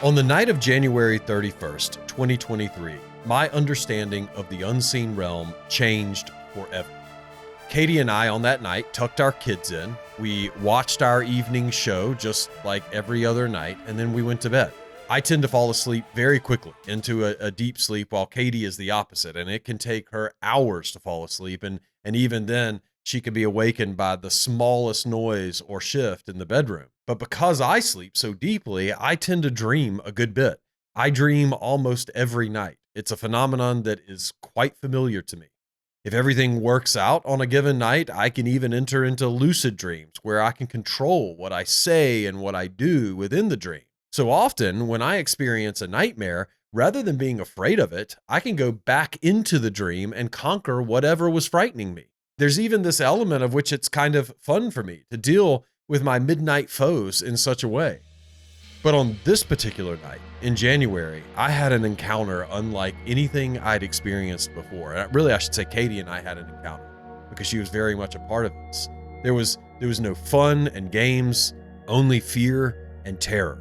On the night of January 31st, 2023, my understanding of the unseen realm changed forever. Katie and I on that night tucked our kids in. We watched our evening show just like every other night, and then we went to bed. I tend to fall asleep very quickly into a deep sleep, while Katie is the opposite, and it can take her hours to fall asleep, and even then, she can be awakened by the smallest noise or shift in the bedroom. But because I sleep so deeply, I tend to dream a good bit. I dream almost every night. It's a phenomenon that is quite familiar to me. If everything works out on a given night, I can even enter into lucid dreams where I can control what I say and what I do within the dream. So often, when I experience a nightmare, rather than being afraid of it, I can go back into the dream and conquer whatever was frightening me. There's even this element of which it's kind of fun for me to deal with my midnight foes in such a way. But on this particular night, in January, I had an encounter unlike anything I'd experienced before. Really, I should say Katie and I had an encounter because she was very much a part of this. There was no fun and games, only fear and terror.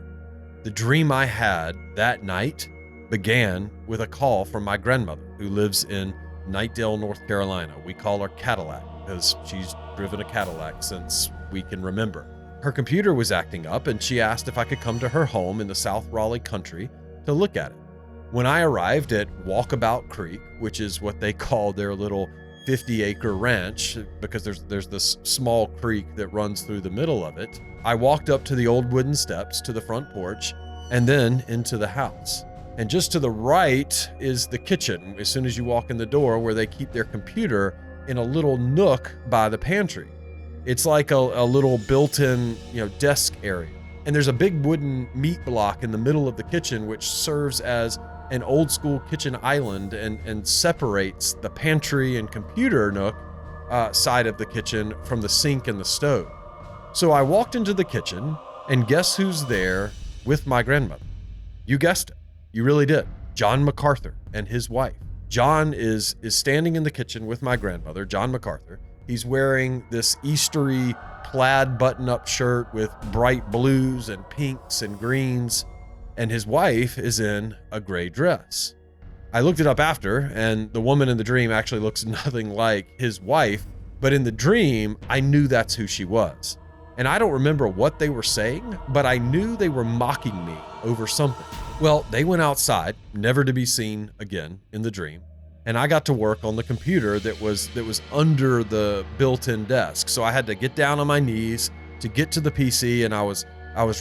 The dream I had that night began with a call from my grandmother, who lives in Knightdale, North Carolina. We call her Cadillac because she's driven a Cadillac since we can remember. Her computer was acting up, and she asked if I could come to her home in the South Raleigh country to look at it. When I arrived at Walkabout Creek, which is what they call their little 50-acre ranch, because there's this small creek that runs through the middle of it, I walked up to the old wooden steps to the front porch and then into the house. And just to the right is the kitchen, as soon as you walk in the door, where they keep their computer in a little nook by the pantry. It's like a little built-in, desk area. And there's a big wooden meat block in the middle of the kitchen, which serves as an old school kitchen island and separates the pantry and computer nook side of the kitchen from the sink and the stove. So I walked into the kitchen, and guess who's there with my grandmother? You guessed it. You really did. John MacArthur and his wife. John is standing in the kitchen with my grandmother, John MacArthur. He's wearing this Eastery plaid button-up shirt with bright blues and pinks and greens, and his wife is in a gray dress. I looked it up after, and the woman in the dream actually looks nothing like his wife, but in the dream, I knew that's who she was. And I don't remember what they were saying, but I knew they were mocking me over something. Well, they went outside, never to be seen again in the dream, and I got to work on the computer that was under the built-in desk. So I had to get down on my knees to get to the PC, and I was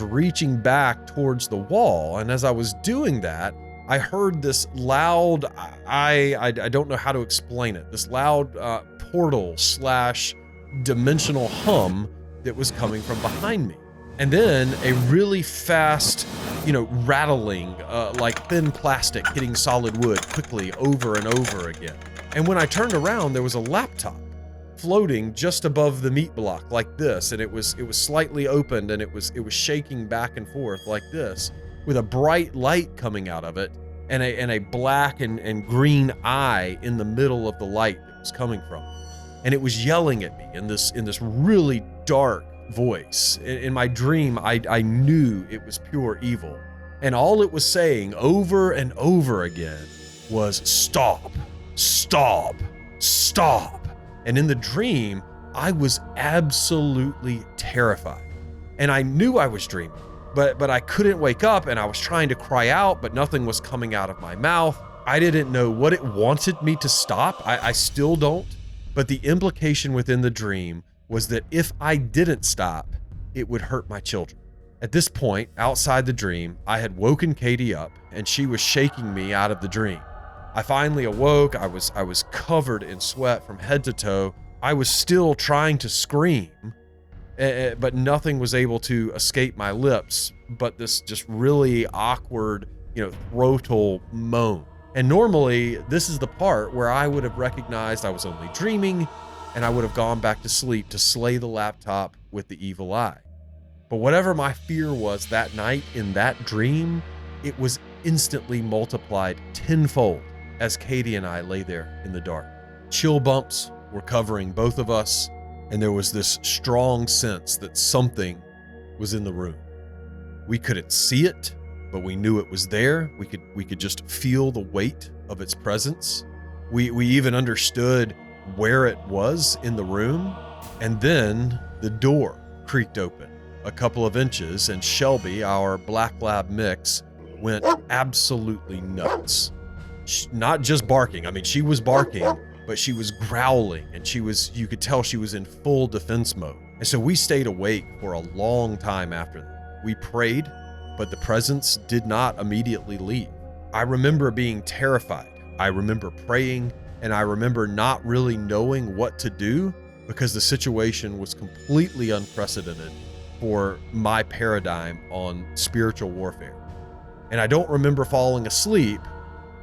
reaching back towards the wall, and as I was doing that, I heard this loud, I don't know how to explain it, this loud portal/dimensional hum that was coming from behind me. And then a really fast, rattling, like thin plastic hitting solid wood quickly over and over again. And when I turned around, there was a laptop floating just above the meat block like this. And it was slightly opened, and it was shaking back and forth like this, with a bright light coming out of it and a black and green eye in the middle of the light that was coming from it. And it was yelling at me in this really dark voice. In my dream, I knew it was pure evil. And all it was saying over and over again was, "Stop, stop, stop." And in the dream, I was absolutely terrified. And I knew I was dreaming, but I couldn't wake up, and I was trying to cry out, but nothing was coming out of my mouth. I didn't know what it wanted me to stop. I still don't. But the implication within the dream was that if I didn't stop, it would hurt my children. At this point, outside the dream, I had woken Katie up, and she was shaking me out of the dream. I finally awoke. I was covered in sweat from head to toe. I was still trying to scream, but nothing was able to escape my lips but this just really awkward, throatal moan. And normally, this is the part where I would have recognized I was only dreaming, and I would have gone back to sleep to slay the laptop with the evil eye. But whatever my fear was that night in that dream, it was instantly multiplied tenfold as Katie and I lay there in the dark. Chill bumps were covering both of us, and there was this strong sense that something was in the room. We couldn't see it, but we knew it was there. We could just feel the weight of its presence. We even understood where it was in the room. And then the door creaked open a couple of inches, and Shelby, our black lab mix, went absolutely nuts. Not just barking. I mean, she was barking, but she was growling, and you could tell she was in full defense mode. And so we stayed awake for a long time after that. We prayed, but the presence did not immediately leave. I remember being terrified. I remember praying, and I remember not really knowing what to do because the situation was completely unprecedented for my paradigm on spiritual warfare. And I don't remember falling asleep,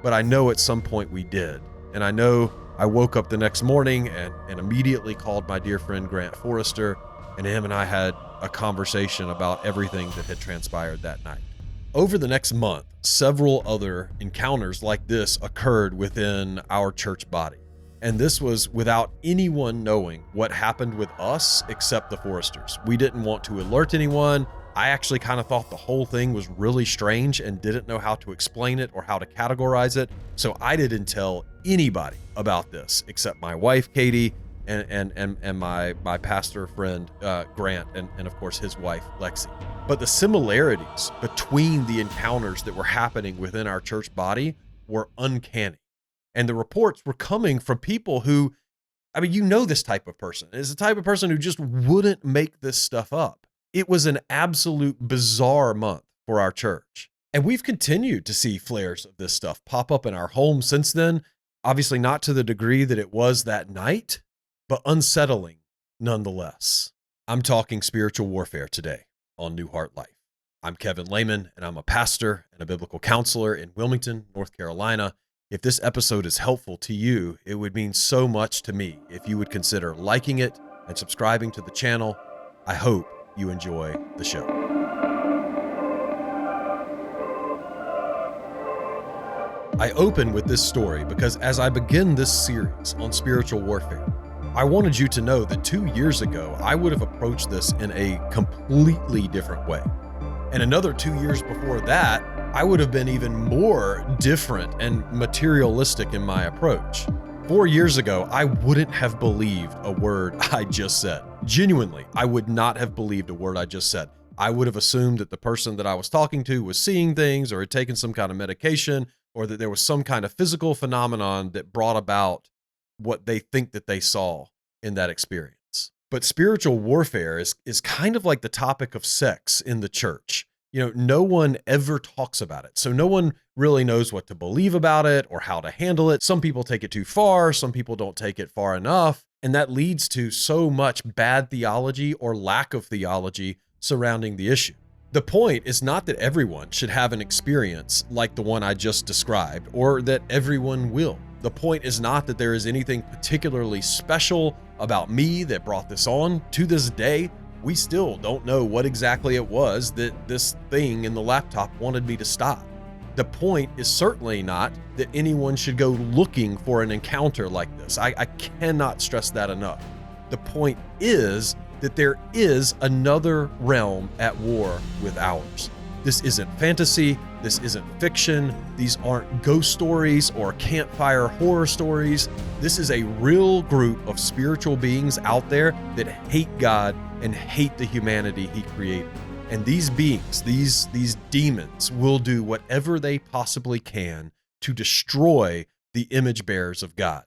but I know at some point we did. And I know I woke up the next morning and immediately called my dear friend Grant Forrester, and him and I had a conversation about everything that had transpired that night. Over the next month, several other encounters like this occurred within our church body. And this was without anyone knowing what happened with us except the Forresters. We didn't want to alert anyone. I actually kind of thought the whole thing was really strange and didn't know how to explain it or how to categorize it. So I didn't tell anybody about this except my wife, Katie, and my pastor friend, Grant, and of course his wife, Lexi. But the similarities between the encounters that were happening within our church body were uncanny. And the reports were coming from people who, I mean, you know, this type of person is the type of person who just wouldn't make this stuff up. It was an absolute bizarre month for our church. And we've continued to see flares of this stuff pop up in our home since then. Obviously not to the degree that it was that night, but unsettling nonetheless. I'm talking spiritual warfare today on New Heart Life. I'm Kevin Laymon, and I'm a pastor and a biblical counselor in Wilmington, North Carolina. If this episode is helpful to you, it would mean so much to me if you would consider liking it and subscribing to the channel. I hope you enjoy the show. I open with this story because as I begin this series on spiritual warfare, I wanted you to know that 2 years ago, I would have approached this in a completely different way. And another 2 years before that, I would have been even more different and materialistic in my approach. 4 years ago, I wouldn't have believed a word I just said. Genuinely, I would not have believed a word I just said. I would have assumed that the person that I was talking to was seeing things or had taken some kind of medication, or that there was some kind of physical phenomenon that brought about what they think that they saw in that experience. But spiritual warfare is kind of like the topic of sex in the church. You know, no one ever talks about it. So no one really knows what to believe about it or how to handle it. Some people take it too far. Some people don't take it far enough. And that leads to so much bad theology or lack of theology surrounding the issue. The point is not that everyone should have an experience like the one I just described, or that everyone will. The point is not that there is anything particularly special about me that brought this on. To this day, we still don't know what exactly it was that this thing in the laptop wanted me to stop. The point is certainly not that anyone should go looking for an encounter like this. I cannot stress that enough. The point is that there is another realm at war with ours. This isn't fantasy. This isn't fiction. These aren't ghost stories or campfire horror stories. This is a real group of spiritual beings out there that hate God and hate the humanity He created. And these beings, these demons, will do whatever they possibly can to destroy the image bearers of God.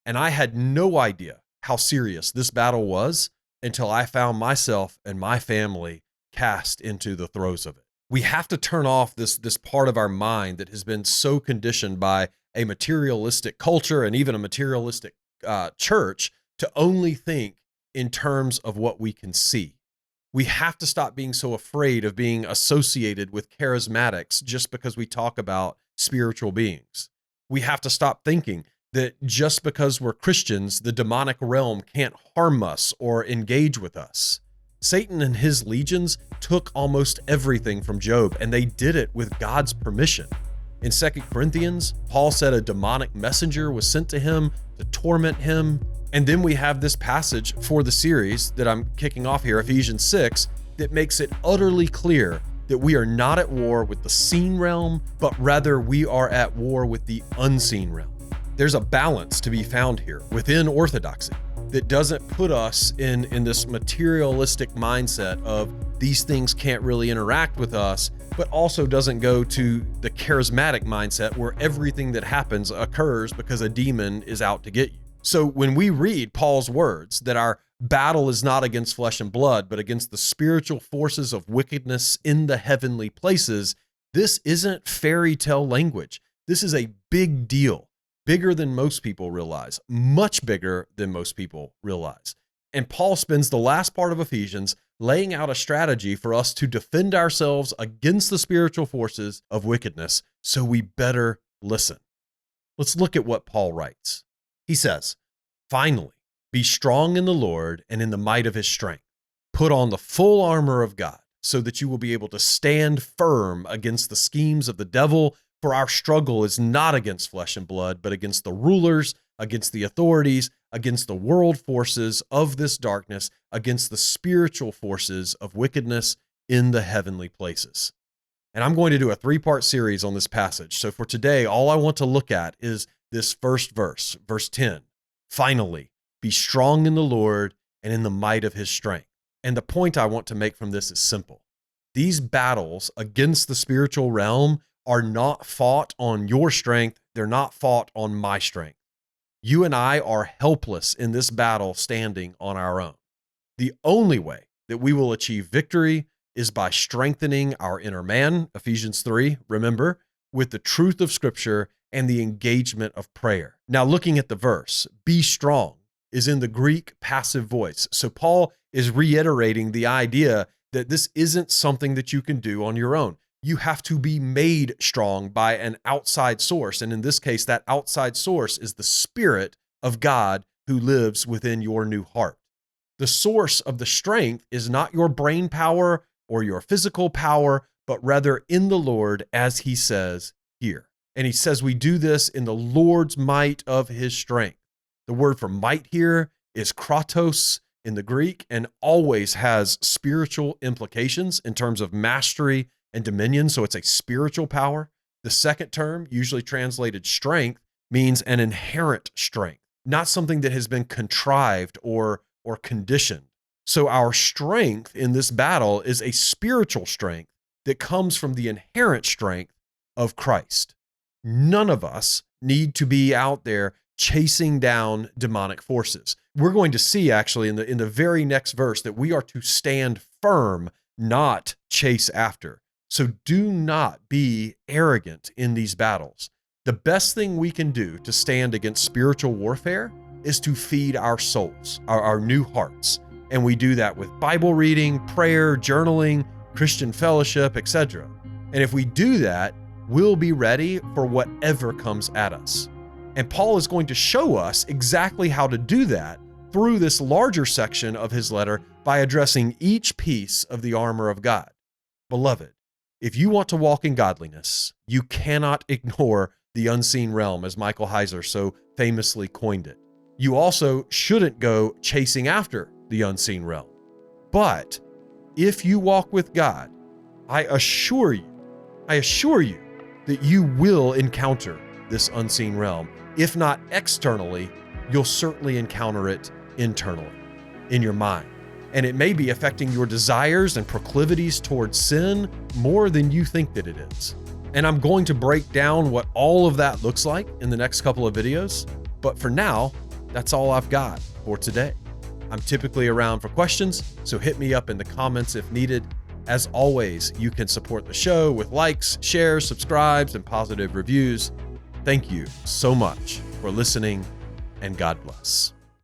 And I had no idea how serious this battle was until I found myself and my family cast into the throes of it. We have to turn off this part of our mind that has been so conditioned by a materialistic culture and even a materialistic church to only think in terms of what we can see. We have to stop being so afraid of being associated with charismatics just because we talk about spiritual beings. We have to stop thinking that just because we're Christians, the demonic realm can't harm us or engage with us. Satan and his legions took almost everything from Job, and they did it with God's permission. In 2 Corinthians, Paul said a demonic messenger was sent to him to torment him. And then we have this passage for the series that I'm kicking off here, Ephesians 6, that makes it utterly clear that we are not at war with the seen realm, but rather we are at war with the unseen realm. There's a balance to be found here within orthodoxy that doesn't put us in this materialistic mindset of these things can't really interact with us, but also doesn't go to the charismatic mindset where everything that happens occurs because a demon is out to get you. So when we read Paul's words that our battle is not against flesh and blood, but against the spiritual forces of wickedness in the heavenly places, this isn't fairy tale language. This is a big deal. Bigger than most people realize, much bigger than most people realize. And Paul spends the last part of Ephesians laying out a strategy for us to defend ourselves against the spiritual forces of wickedness, so we better listen. Let's look at what Paul writes. He says, "Finally, be strong in the Lord and in the might of his strength. Put on the full armor of God, so that you will be able to stand firm against the schemes of the devil. For our struggle is not against flesh and blood, but against the rulers, against the authorities, against the world forces of this darkness, against the spiritual forces of wickedness in the heavenly places." And I'm going to do a 3-part series on this passage. So for today, all I want to look at is this first verse, verse 10. Finally, be strong in the Lord and in the might of his strength. And the point I want to make from this is simple. These battles against the spiritual realm are not fought on your strength. They're not fought on my strength. You and I are helpless in this battle standing on our own. The only way that we will achieve victory is by strengthening our inner man, Ephesians 3, remember, with the truth of Scripture and the engagement of prayer. Now, looking at the verse, be strong is in the Greek passive voice. So Paul is reiterating the idea that this isn't something that you can do on your own. You have to be made strong by an outside source. And in this case, that outside source is the Spirit of God who lives within your new heart. The source of the strength is not your brain power or your physical power, but rather in the Lord, as he says here. And he says we do this in the Lord's might of his strength. The word for might here is kratos in the Greek and always has spiritual implications in terms of mastery and dominion, so it's a spiritual power. The second term, usually translated strength, means an inherent strength, not something that has been contrived or conditioned. So our strength in this battle is a spiritual strength that comes from the inherent strength of Christ. None of us need to be out there chasing down demonic forces. We're going to see actually in the very next verse that we are to stand firm, not chase after. So do not be arrogant in these battles. The best thing we can do to stand against spiritual warfare is to feed our souls, our new hearts. And we do that with Bible reading, prayer, journaling, Christian fellowship, etc. And if we do that, we'll be ready for whatever comes at us. And Paul is going to show us exactly how to do that through this larger section of his letter by addressing each piece of the armor of God. Beloved, if you want to walk in godliness, you cannot ignore the unseen realm, as Michael Heiser so famously coined it. You also shouldn't go chasing after the unseen realm. But if you walk with God, I assure you that you will encounter this unseen realm. If not externally, you'll certainly encounter it internally, in your mind. And it may be affecting your desires and proclivities towards sin more than you think that it is. And I'm going to break down what all of that looks like in the next couple of videos. But for now, that's all I've got for today. I'm typically around for questions, so hit me up in the comments if needed. As always, you can support the show with likes, shares, subscribes, and positive reviews. Thank you so much for listening, and God bless.